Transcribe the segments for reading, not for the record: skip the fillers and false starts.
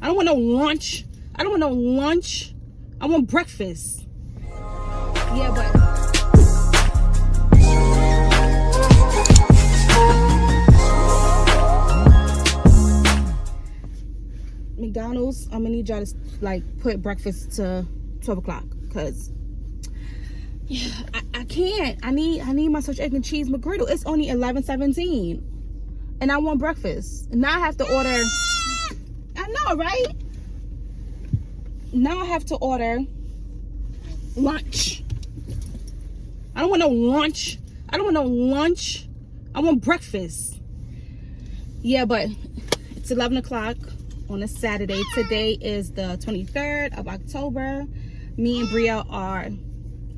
I don't want no lunch. I don't want no lunch. I want breakfast. Yeah, but McDonald's, I'm gonna need y'all to like put breakfast to 12 o'clock because yeah, I can't. I need my sausage, egg, and cheese McGriddle. It's only 11:17 and I want breakfast. Now I have to order. I know, right? Now I have to order lunch. I don't want no lunch. I don't want no lunch. I want breakfast. Yeah, but it's 11 o'clock on a Saturday. Today is the 23rd of October. Me and Bria are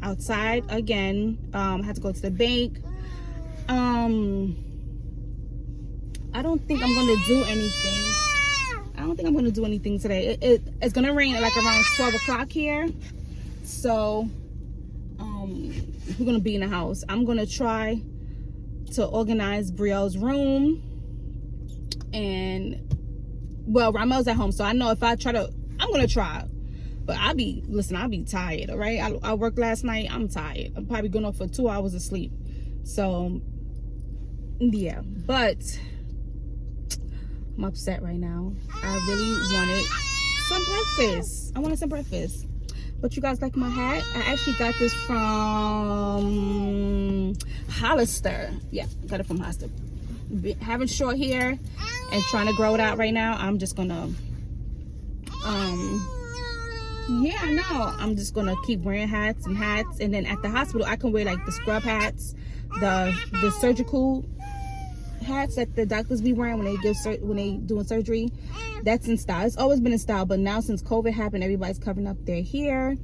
outside again. I had to go to the bank. I don't think I'm gonna do anything. I don't think I'm gonna do anything today. It's gonna rain at like around 12 o'clock here. So we're gonna be in the house. I'm gonna try to organize Brielle's room, and well, Ramel's at home, so I know if I try to, I'm gonna try. But I'll be tired, all right? I worked last night. I'm tired. I'm probably going off for 2 hours of sleep. So yeah, but I'm upset right now. I really wanted some breakfast. I wanted some breakfast. But you guys like my hat? I actually got this from Hollister. Yeah, got it from Hollister. Having short hair and trying to grow it out right now, I'm just gonna yeah, no, I'm just gonna keep wearing hats, and then at the hospital I can wear like the scrub hats, the surgical hats that the doctors be wearing when they doing surgery. That's in style. It's always been in style, but now since COVID happened, everybody's covering up their hair.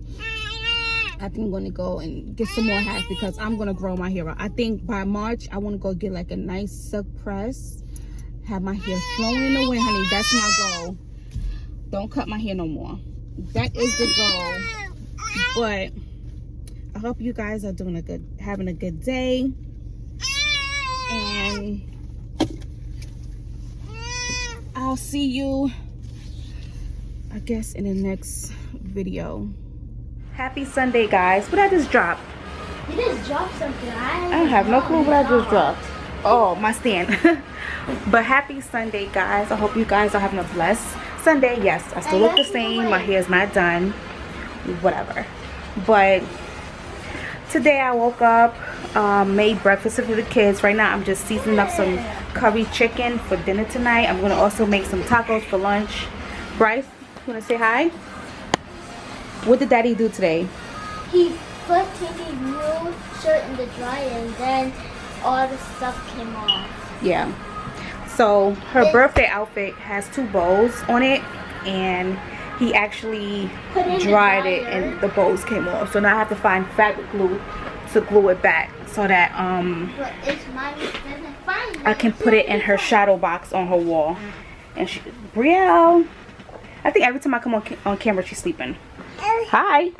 I think I'm gonna go and get some more hats because I'm gonna grow my hair out. I think by March I want to go get like a nice silk press, have my hair flowing in the wind, honey. That's my goal. Don't cut my hair no more. That is the goal. But I hope you guys are having a good day, and I'll see you, I guess, in the next video. Happy Sunday, guys. What I just dropped? You just dropped something. I have no clue what I just dropped. Oh, my stand. But happy Sunday, guys. I hope you guys are having a blessed Sunday. Yes, I still look the same. My hair is not done. Whatever. But today I woke up, made breakfast for the kids. Right now I'm just seasoning up some curry chicken for dinner tonight. I'm gonna also make some tacos for lunch. Bryce, you wanna say hi? What did Daddy do today? He put Tinky's new shirt in the dryer, and then all the stuff came off. Yeah. So her birthday outfit has 2 bows on it, and he actually dried it and the bows came off. So now I have to find fabric glue to glue it back so that I can put it in her shadow box on her wall. And Brielle, I think every time I come on camera she's sleeping. Hi.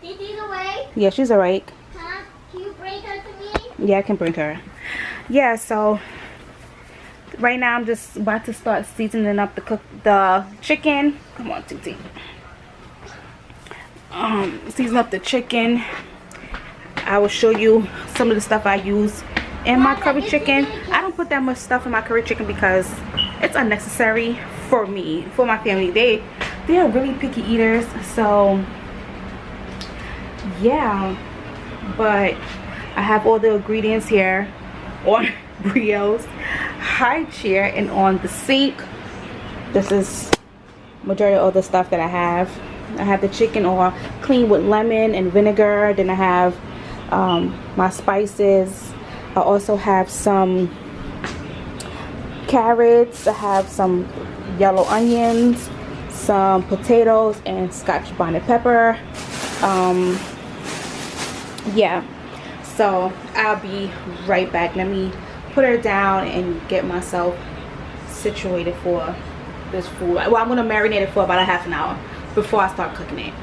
Tiki's awake? Yeah, she's awake. Huh? Can you bring her to me? Yeah, I can bring her. Yeah, so right now I'm just about to start seasoning up the chicken. Come on, Titi. Season up the chicken. I will show you some of the stuff I use in my curry chicken. I don't put that much stuff in my curry chicken because it's unnecessary for me, for my family. They are really picky eaters, so yeah. But I have all the ingredients here on Brielle's high chair and on the sink. This is majority of all the stuff that I have. I have the chicken all clean with lemon and vinegar. Then I have my spices. I also have some carrots. I have some yellow onions, some potatoes, and Scotch bonnet pepper. Yeah, so I'll be right back. Let me put her down and get myself situated for this food. Well, I'm gonna marinate it for about a half an hour before I start cooking it.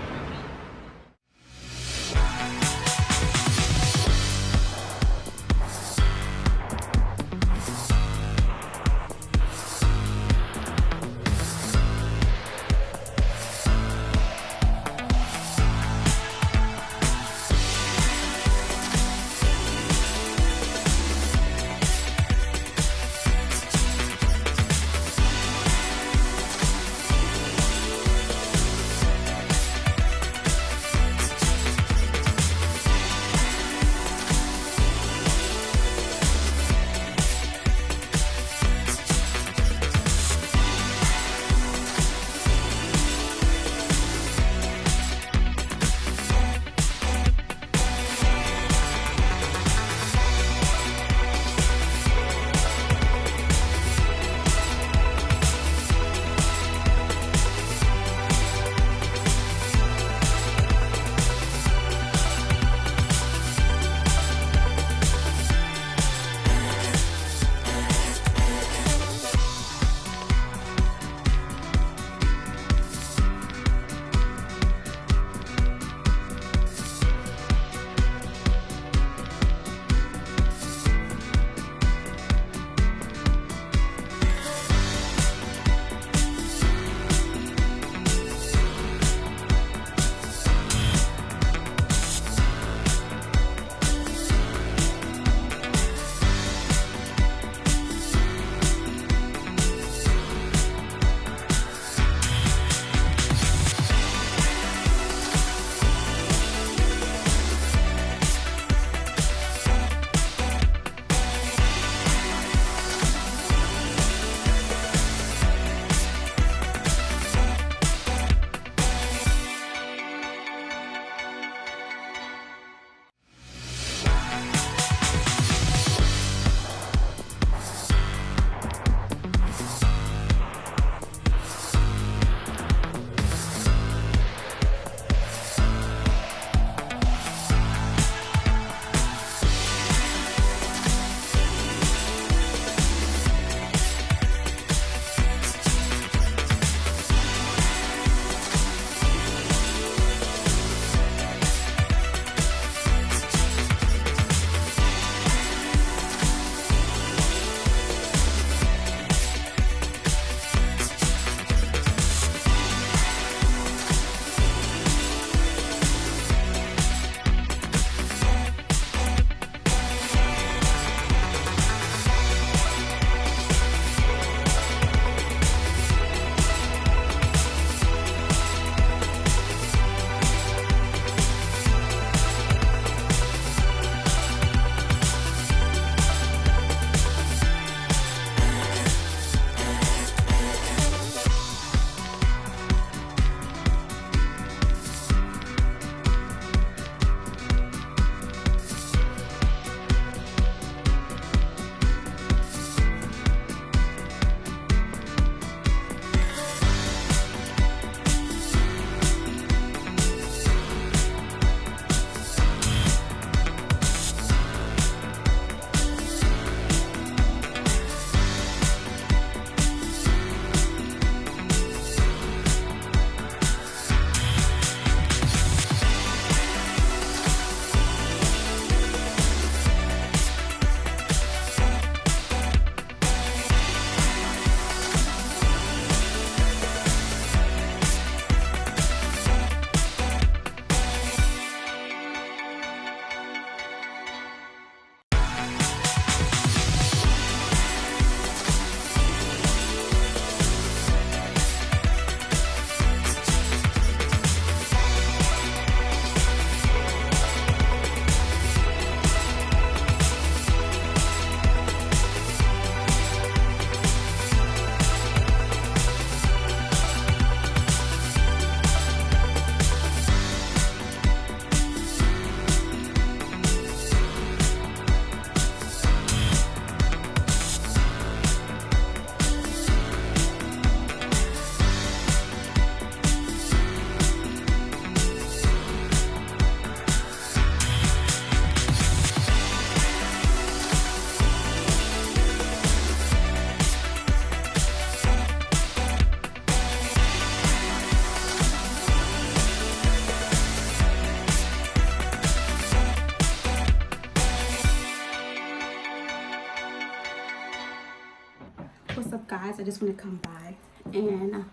guys, I just want to come by, and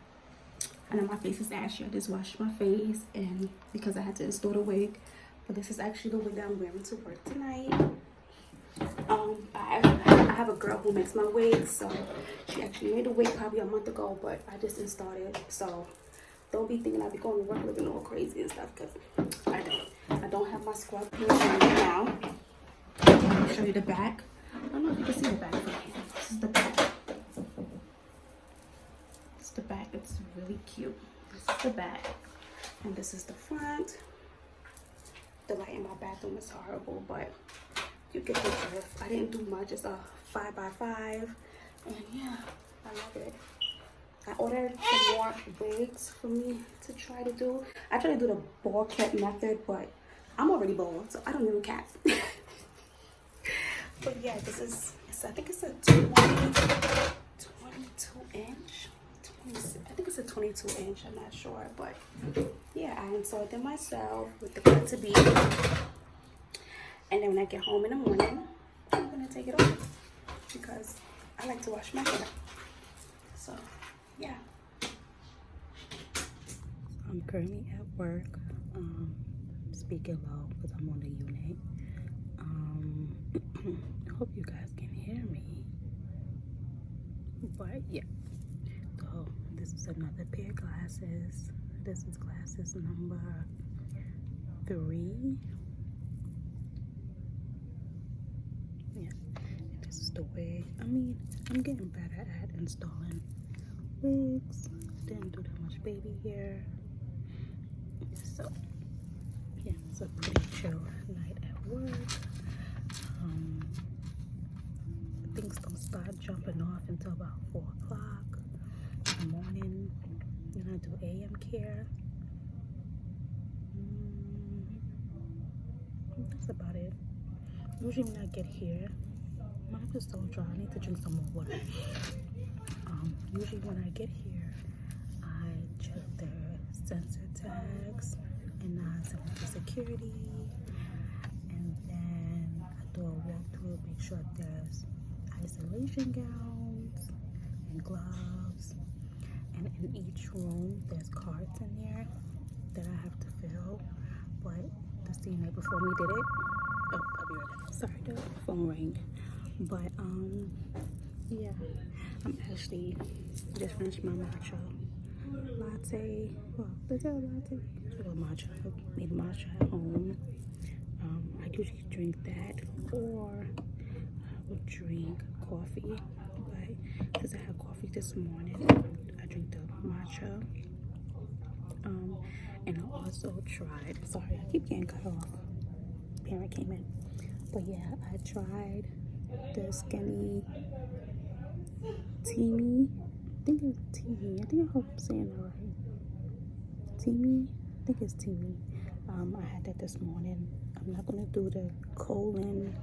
I know my face is ashy. I just washed my face, and because I had to install the wig, but this is actually the wig that I'm wearing to work tonight. I have a girl who makes my wigs, so she actually made the wig probably a month ago, but I just installed it. So don't be thinking I'll be going to work looking all crazy and stuff, because I don't have my scrub pins on right now. I'll show you the back. I don't know if you can see the back from here. This is the back. This is the back. It's really cute. This is the back, and this is the front. The light in my bathroom is horrible, but you get the drift. I didn't do much. It's a 5x5, and yeah, I love it. I ordered some more wigs for me to try to do. I try to do the ball cap method, but I'm already bald, so I don't need a cap. But yeah, this is, I think it's a 22 inch. I think it's a 22 inch, I'm not sure, but yeah, I installed them myself with the cut to be. And then when I get home in the morning, I'm gonna take it off because I like to wash my hair. So yeah. I'm currently at work, speaking low because I'm on the unit. I hope you guys can hear me. But yeah. So this is another pair of glasses. This is glasses number 3. Yeah. And this is the wig. I mean, I'm getting better at installing wigs. Didn't do that much baby hair. So yeah, it's a pretty chill night at work. Things don't start jumping off until about 4 o'clock in the morning. Then I do AM care. That's about it. Usually when I get here, my mouth is so dry. I need to drink some more water. Usually when I get here, I check their sensor tags, and I send it to security, and then I do a walkthrough, make sure there's isolation gowns and gloves, and in each room there's cards in there that I have to fill. But the CNA before me did it. Oh, I'll be right back. Sorry, the phone rang. But yeah, I'm actually just finished my matcha latte. Well, is that a latte? It's a matcha. I made matcha at home. I usually drink that, or I would drink coffee. But because I had coffee this morning, I drink the matcha. And I also tried. Sorry, I keep getting cut off. Parent came in. But yeah, I tried the skinny Teamy. I think it's Teamy. I think I hope I'm saying that right. Teamy? I think it's Teamy. I had that this morning. I'm not gonna do the colon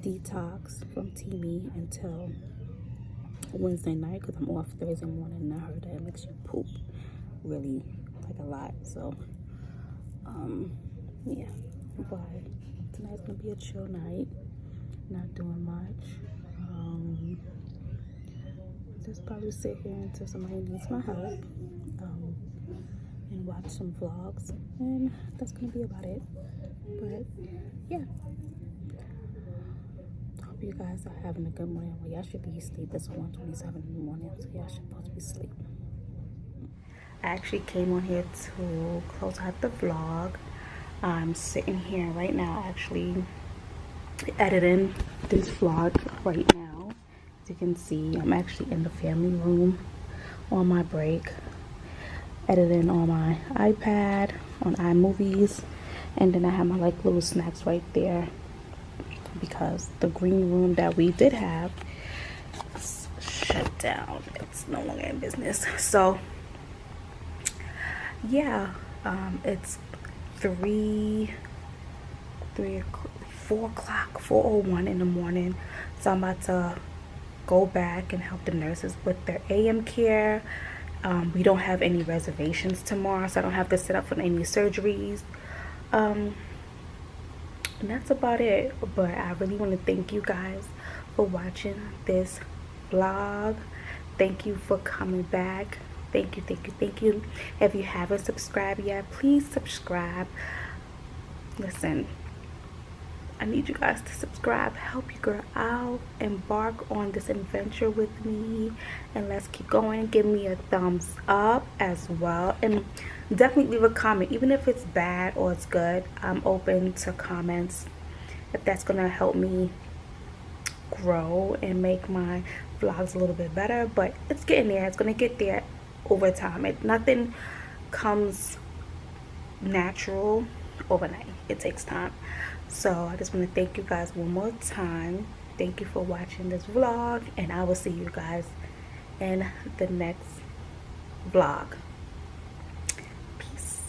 detox from Teamy until Wednesday night because I'm off Thursday morning, and I heard that it makes you poop really like a lot. So yeah, but tonight's gonna be a chill night, not doing much. Just probably sit here until somebody needs my help, and watch some vlogs, and that's gonna be about it. But yeah, hope you guys are having a good morning. Well, y'all should be asleep. It's 1:27 in the morning, so y'all should both be asleep. I actually came on here to close out the vlog. I'm sitting here right now actually editing this vlog right now. As you can see, I'm actually in the family room on my break, editing on my iPad, on iMovies, and then I have my like little snacks right there because the green room that we did have is shut down. It's no longer in business. So yeah, it's 4:01 in the morning, so I'm about to go back and help the nurses with their AM care. We don't have any reservations tomorrow, so I don't have to set up for any surgeries. And that's about it. But I really want to thank you guys for watching this vlog, thank you for coming back. Thank you, thank you, thank you. If you haven't subscribed yet, please subscribe. Listen, I need you guys to subscribe. Help your girl out. Embark on this adventure with me. And let's keep going. Give me a thumbs up as well. And definitely leave a comment. Even if it's bad or it's good, I'm open to comments. If that's going to help me grow and make my vlogs a little bit better. But it's getting there. It's going to get there over time. Nothing comes natural overnight. It takes time. So I just want to thank you guys one more time. Thank you for watching this vlog, and I will see you guys in the next vlog. Peace.